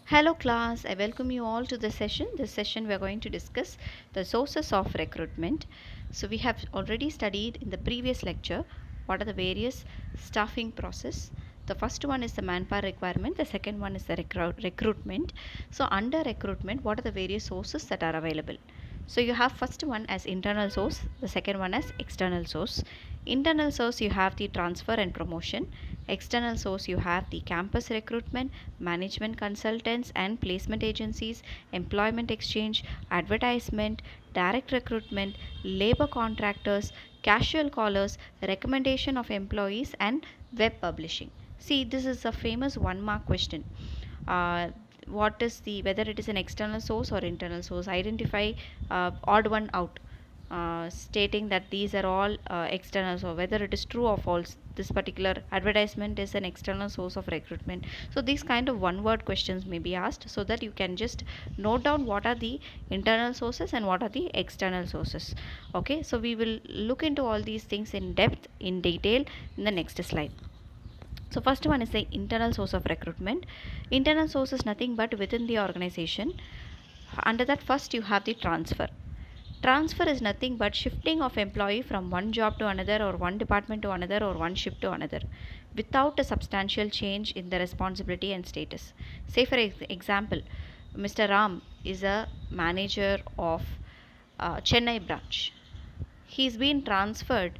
Hello class, I welcome you all to this session. This session we are going to discuss the sources of recruitment. So we have already studied in the previous lecture what are the various staffing process. The first one is the manpower requirement, the second one is the recruitment. So under recruitment, what are the various sources that are available? So you have first one as internal source, the second one as external source. Internal source you have the transfer and promotion. External source you have the campus recruitment, management consultants and placement agencies, employment exchange, advertisement, direct recruitment, labor contractors, casual callers, recommendation of employees and web publishing. See, this is a famous one mark question. What is the whether it is an external source or internal source? Identify odd one out, stating that these are all external, so whether it is true or false this particular advertisement is an external source of recruitment. So these kind of one word questions may be asked, so that you can just note down what are the internal sources and what are the external sources. Okay, so we will look into all these things in depth, in detail, in the next slide. So first one is the internal source of recruitment. Internal source is nothing but within the organization. Under that, first you have the transfer. Transfer is nothing but shifting of employee from one job to another, or one department to another, or one shift to another without a substantial change in the responsibility and status. Say for example, Mr. Ram is a manager of Chennai branch. He's been transferred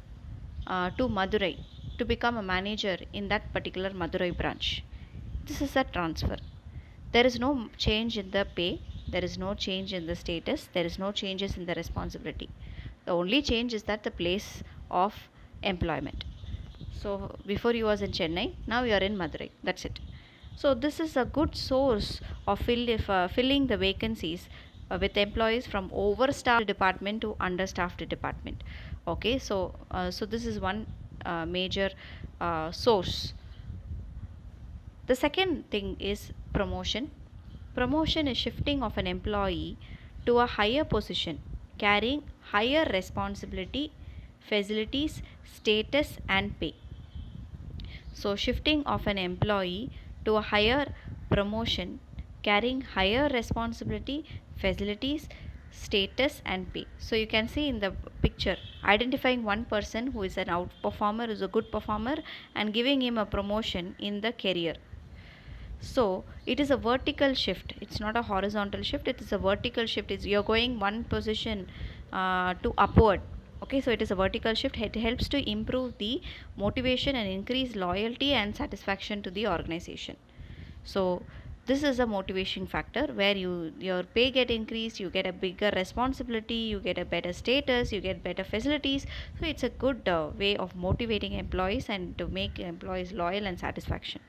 to Madurai to become a manager in that particular Madurai branch. This is a transfer. There is no change in the pay, there is no change in the status, there is no changes in the responsibility. The only change is that the place of employment. So before you was in Chennai, now you are in Madurai. That's it. So this is a good source of filling the vacancies with employees from overstaffed department to understaffed department. Okay, so this is one major source. The second thing is promotion. Promotion is shifting of an employee to a higher position, carrying higher responsibility, facilities, status, and pay. So, shifting of an employee to a higher promotion, carrying higher responsibility, facilities, status, and pay. So, you can see in the picture identifying one person who is an outperformer, is a good performer, and giving him a promotion in the career. So it is a vertical shift, it's not a horizontal shift, it is a vertical shift. It's you're going one position to upward. Okay, so it is a vertical shift. It helps to improve the motivation and increase loyalty and satisfaction to the organization. So this is a motivation factor where your pay get increased, you get a bigger responsibility, you get a better status, you get better facilities. So it's a good way of motivating employees and to make employees loyal and satisfaction.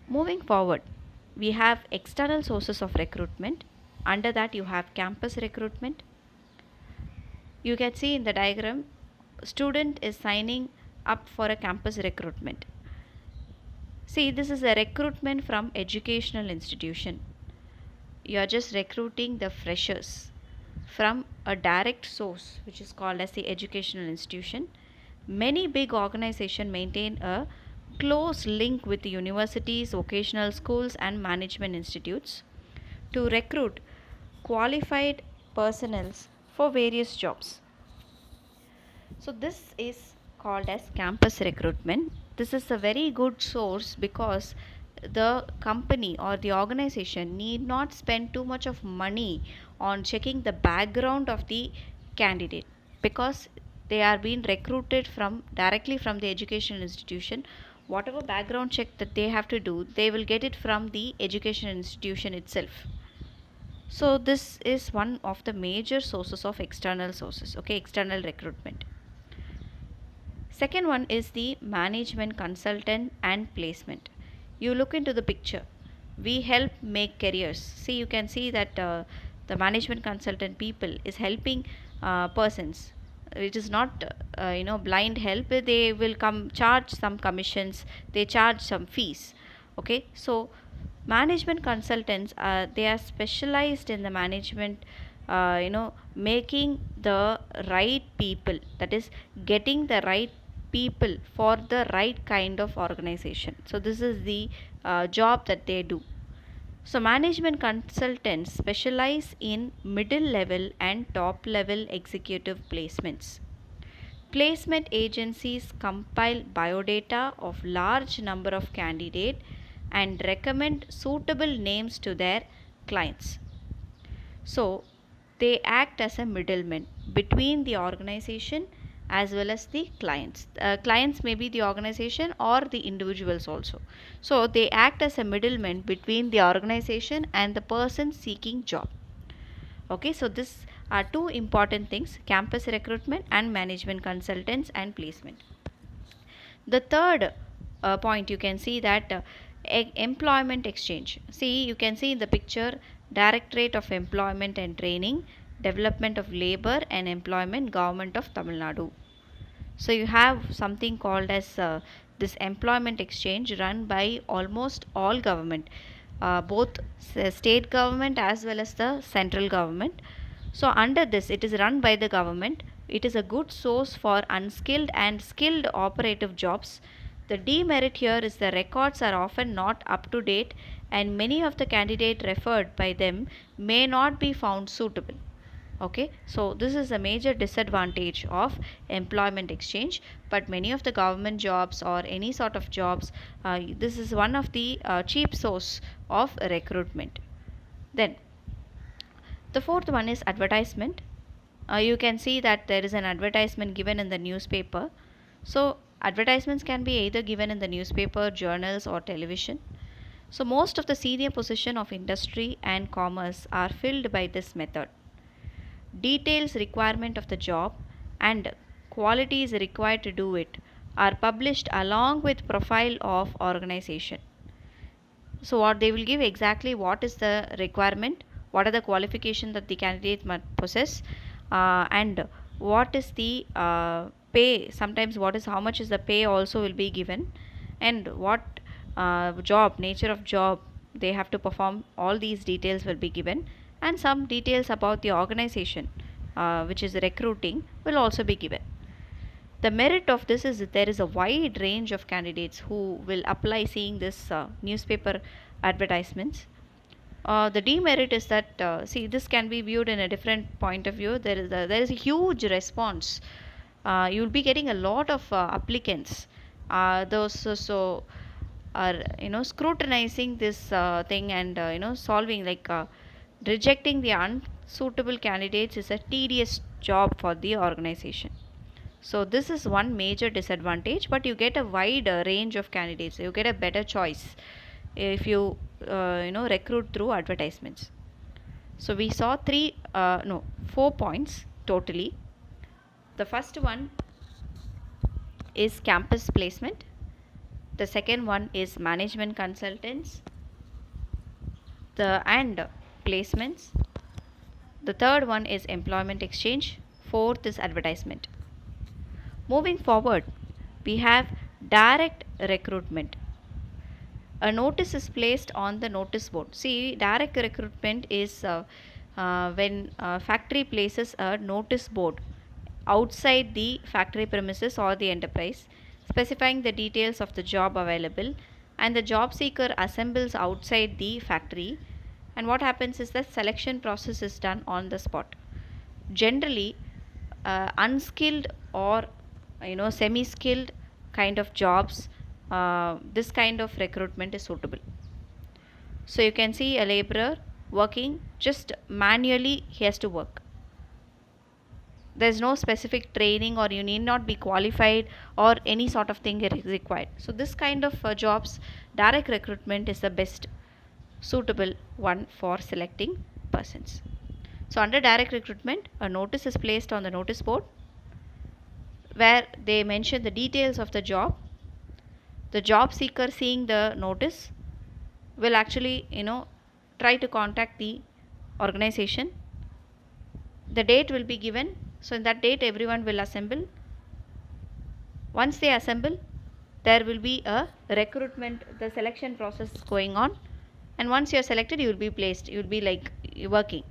Moving forward, we have external sources of recruitment. Under that, you have campus recruitment. You can see in the diagram, student is signing up for a campus recruitment. See, this is a recruitment from educational institution. You are just recruiting the freshers from a direct source, which is called as the educational institution. Many big organizations maintain a close link with the universities, vocational schools, and management institutes to recruit qualified personnel for various jobs. So this is called as campus recruitment. This is a very good source because the company or the organization need not spend too much of money on checking the background of the candidate, because they are being recruited from directly from the educational institution. Whatever background check that they have to do, they will get it from the education institution itself. So this is one of the major sources of external sources. Okay, external recruitment. Second one is the management consultant and placement. You look into the picture. We help make careers. See, you can see that the management consultant people is helping persons. It is not blind help. They will come charge some commissions. They charge some fees. Okay, so management consultants, they are specialized in the management, making the right people, that is getting the right people for the right kind of organization. So this is the job that they do. So management consultants specialize in middle level and top level executive placements. Placement agencies compile biodata of large number of candidates and recommend suitable names to their clients. So they act as a middleman between the organization as well as the clients. Clients may be the organization or the individuals also. So they act as a middleman between the organization and the person seeking job. Okay, so this are two important things: campus recruitment and management consultants and placement. The third point, you can see that employment exchange. See, you can see in the picture, Directorate of Employment and Training, Development of Labor and Employment, Government of Tamil Nadu. So you have something called as this employment exchange run by almost all government, both state government as well as the central government. So under this, it is run by the government. It is a good source for unskilled and skilled operative jobs. The demerit here is the records are often not up to date and many of the candidates referred by them may not be found suitable. Okay, so this is a major disadvantage of employment exchange, but many of the government jobs or any sort of jobs, this is one of the cheap source of recruitment. Then the fourth one is advertisement. You can see that there is an advertisement given in the newspaper. So advertisements can be either given in the newspaper, journals or television. So most of the senior position of industry and commerce are filled by this method. Details requirement of the job and qualities required to do it are published along with profile of organization. So what they will give exactly what is the requirement, what are the qualifications that the candidate must possess, and what is the pay, sometimes what is how much is the pay also will be given, and what job, nature of job they have to perform, all these details will be given, and some details about the organization which is recruiting will also be given. The merit of this is that there is a wide range of candidates who will apply seeing this newspaper advertisements. The demerit is that see, this can be viewed in a different point of view. There is a huge response. You will be getting a lot of applicants. Those so are scrutinizing this thing and solving like rejecting the unsuitable candidates is a tedious job for the organization. So this is one major disadvantage, but you get a wide range of candidates. You get a better choice if you recruit through advertisements. So we saw 4 points totally. The first one is campus placement. The second one is management consultants and placements. The third one is employment exchange. Fourth is advertisement. Moving forward, we have direct recruitment. A notice is placed on the notice board. See, direct recruitment is when factory places a notice board outside the factory premises or the enterprise, specifying the details of the job available, and the job seeker assembles outside the factory, and what happens is that selection process is done on the spot. Generally unskilled or semi-skilled kind of jobs, this kind of recruitment is suitable. So you can see a laborer working just manually, he has to work. There is no specific training or you need not be qualified or any sort of thing is required. So this kind of jobs, direct recruitment is the best suitable one for selecting persons. So under direct recruitment, a notice is placed on the notice board where they mention the details of the job. The job seeker seeing the notice will actually try to contact the organization. The date will be given. So in that date everyone will assemble. Once they assemble, there will be a recruitment, the selection process going on, and once you are selected you will be placed, you will be like working.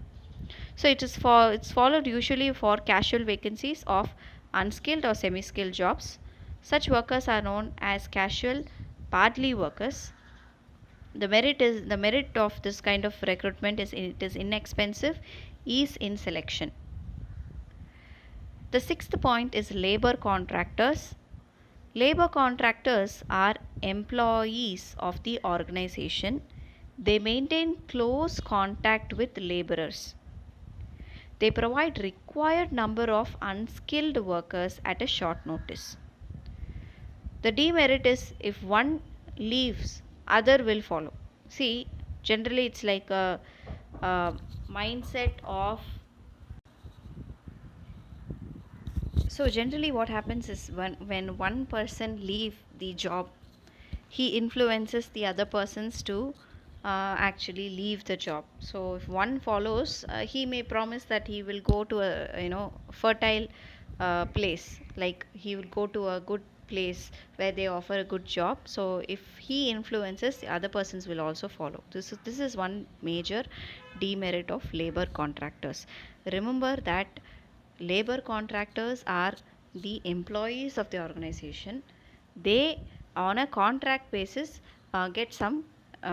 So it's followed usually for casual vacancies of unskilled or semi-skilled jobs. Such workers are known as casual partly workers. The merit of this kind of recruitment is it is inexpensive, ease in selection. The sixth point is labor contractors. Labor contractors are employees of the organization. They maintain close contact with laborers. They provide required number of unskilled workers at a short notice. The demerit is if one leaves, other will follow. See, generally it's like a mindset of. So generally what happens is when one person leave the job, he influences the other persons to actually leave the job. So if one follows, he may promise that he will go to a fertile place, like he will go to a good place where they offer a good job. So if he influences, the other persons will also follow. This is one major demerit of labor contractors. Remember that labor contractors are the employees of the organization. They on a contract basis get some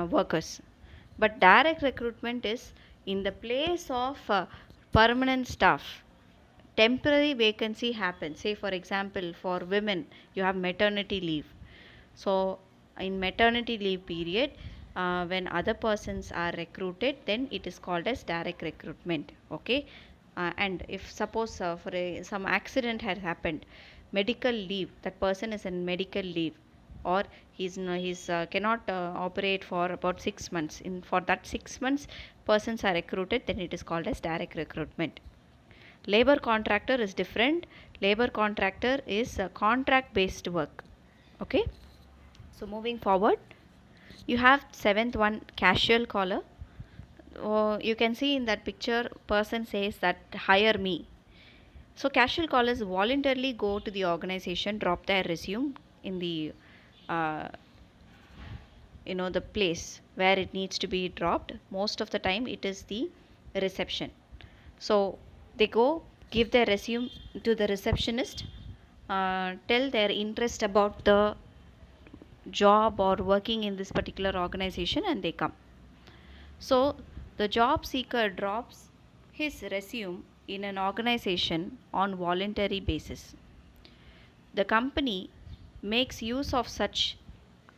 workers, but direct recruitment is in the place of permanent staff. Temporary vacancy happens, say for example for women you have maternity leave. So in maternity leave period, when other persons are recruited, then it is called as direct recruitment. Okay. And if suppose some accident has happened, medical leave, that person is in medical leave, or he's cannot operate for about 6 months. In for that 6 months persons are recruited, then it is called as direct recruitment. Labor contractor is different. Labor contractor is a contract based work. Okay. So moving forward, you have seventh one, casual collar. You can see in that picture, person says that hire me. So casual callers voluntarily go to the organization, drop their resume in the uh, the place where it needs to be dropped. Most of the time it is the reception. So they go, give their resume to the receptionist, tell their interest about the job or working in this particular organization, and they come. So the job seeker drops his resume in an organization on voluntary basis. The company makes use of such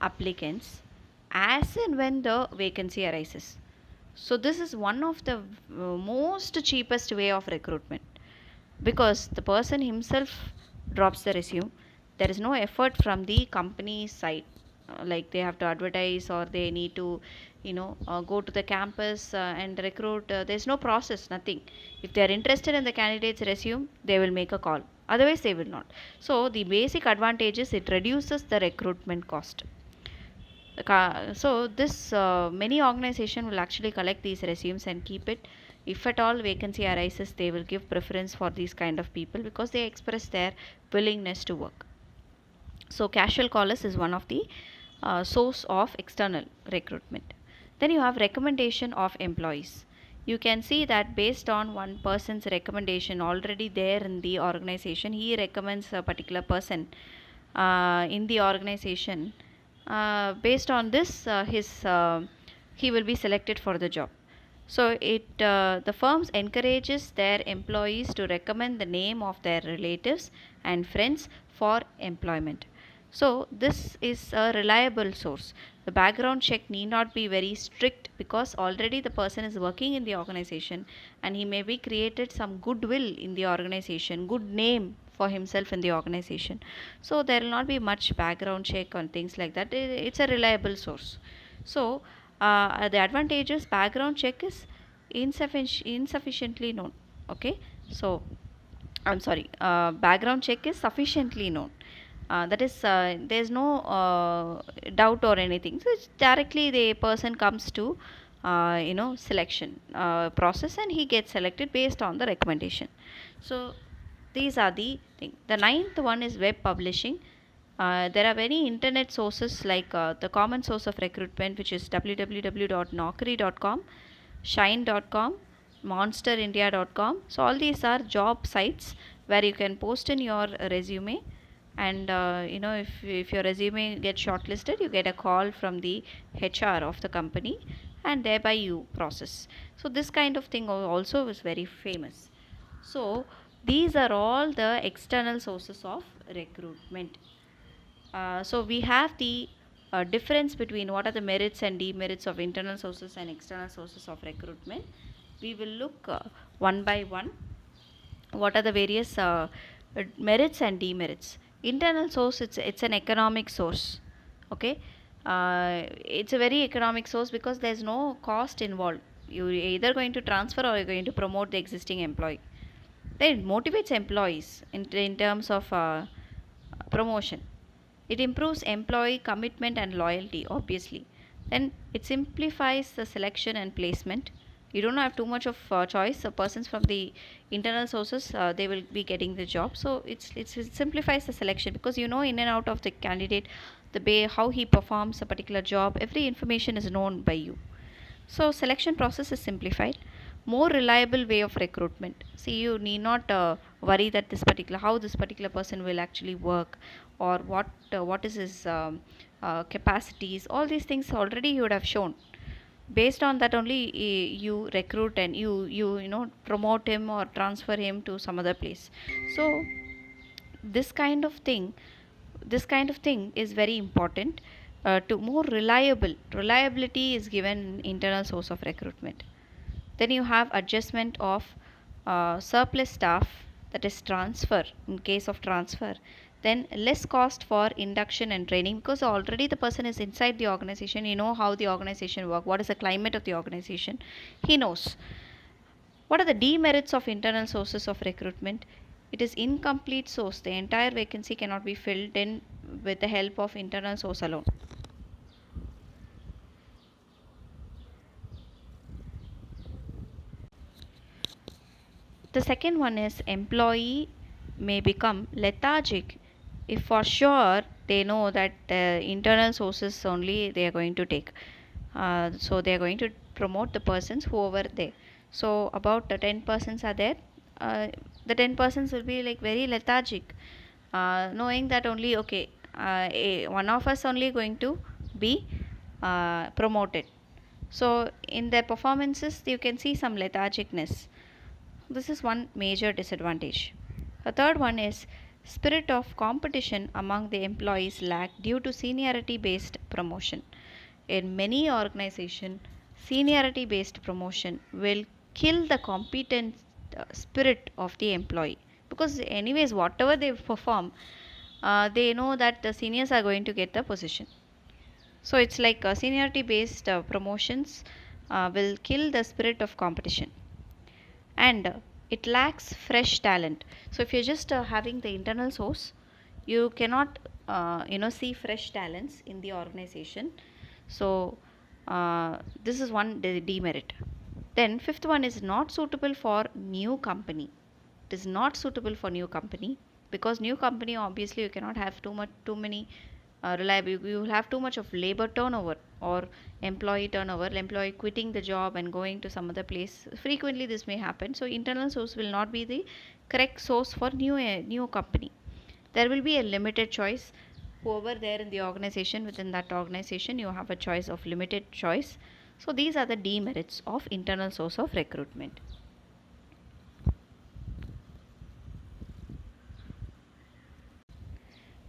applicants as and when the vacancy arises. So this is one of the most cheapest way of recruitment, because the person himself drops the resume. There is no effort from the company side, like they have to advertise or they need to go to the campus and recruit. There's no process, nothing. If they are interested in the candidate's resume, they will make a call, otherwise they will not. So the basic advantage is it reduces the recruitment cost. So this many organization will actually collect these resumes and keep it. If at all vacancy arises, they will give preference for these kind of people because they express their willingness to work. So casual callers is one of the source of external recruitment. Then you have recommendation of employees. You can see that based on one person's recommendation already there in the organization, he recommends a particular person in the organization. Based on this, he will be selected for the job. So the firms encourages their employees to recommend the name of their relatives and friends for employment. So this is a reliable source. The background check need not be very strict because already the person is working in the organization and he may be created some goodwill in the organization, good name for himself in the organization. So there will not be much background check on things like that. It's a reliable source. So the advantages, background check is insufficiently known. Okay. So I'm sorry, background check is sufficiently known. That is there's no doubt or anything. So it's directly the person comes to selection process and he gets selected based on the recommendation. So these are the thing. The ninth one is web publishing. There are many internet sources like the common source of recruitment, which is www.naukri.com, shine.com, monsterindia.com. So all these are job sites where you can post in your resume and if your resume gets shortlisted, you get a call from the HR of the company, and thereby you process. So this kind of thing also is very famous. So these are all the external sources of recruitment. So we have the difference between what are the merits and demerits of internal sources and external sources of recruitment. We will look one by one what are the various merits and demerits. Internal source, it's an economic source. Okay, it's a very economic source because there's no cost involved. You're either going to transfer or you're going to promote the existing employee. Then it motivates employees in terms of promotion. It improves employee commitment and loyalty, obviously. Then it simplifies the selection and placement. You don't have too much of choice. So persons from the internal sources, they will be getting the job. So it simplifies the selection because you know in and out of the candidate, the way how he performs a particular job, every information is known by you. So selection process is simplified. More reliable way of recruitment. See, you need not worry that how this particular person will actually work, or what is his capacities. All these things already you would have shown. Based on that only you recruit and you promote him or transfer him to some other place. So this kind of thing this kind of thing is very important. To more reliability is given in internal source of recruitment. Then you have adjustment of surplus staff, that is transfer, in case of transfer. Then less cost for induction and training because already the person is inside the organization. You know how the organization work, what is the climate of the organization, he knows. What are the demerits of internal sources of recruitment? It is incomplete source. The entire vacancy cannot be filled in with the help of internal source alone. The second one is employee may become lethargic if for sure they know that internal sources only they are going to take. So they are going to promote the persons who over there. So about 10 persons are there. The 10 persons will be like very lethargic, knowing that only okay, one of us only going to be promoted. So in their performances you can see some lethargicness. This is one major disadvantage. A third one is spirit of competition among the employees lack due to seniority based promotion. In many organizations, seniority based promotion will kill the competent spirit of the employee because anyways whatever they perform, they know that the seniors are going to get the position. So it's like seniority based promotions will kill the spirit of competition, and it lacks fresh talent. So if you're just having the internal source, you cannot see fresh talents in the organization. So this is one demerit. Then fifth one is not suitable for new company. It is not suitable for new company because new company obviously you cannot have too many reliable. You will have too much of labor turnover or employee turnover, employee quitting the job and going to some other place. Frequently this may happen. So internal source will not be the correct source for new company. There will be a limited choice. Whoever there in the organization, within that organization you have a choice of limited choice. So these are the demerits of internal source of recruitment.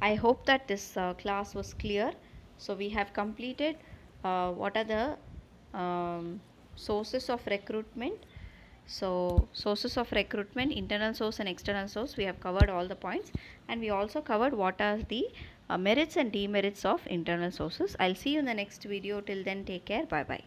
I hope that this class was clear. So we have completed what are the sources of recruitment. So sources of recruitment, internal source and external source, we have covered all the points, and we also covered what are the merits and demerits of internal sources. I'll see you in the next video. Till then, take care. Bye bye.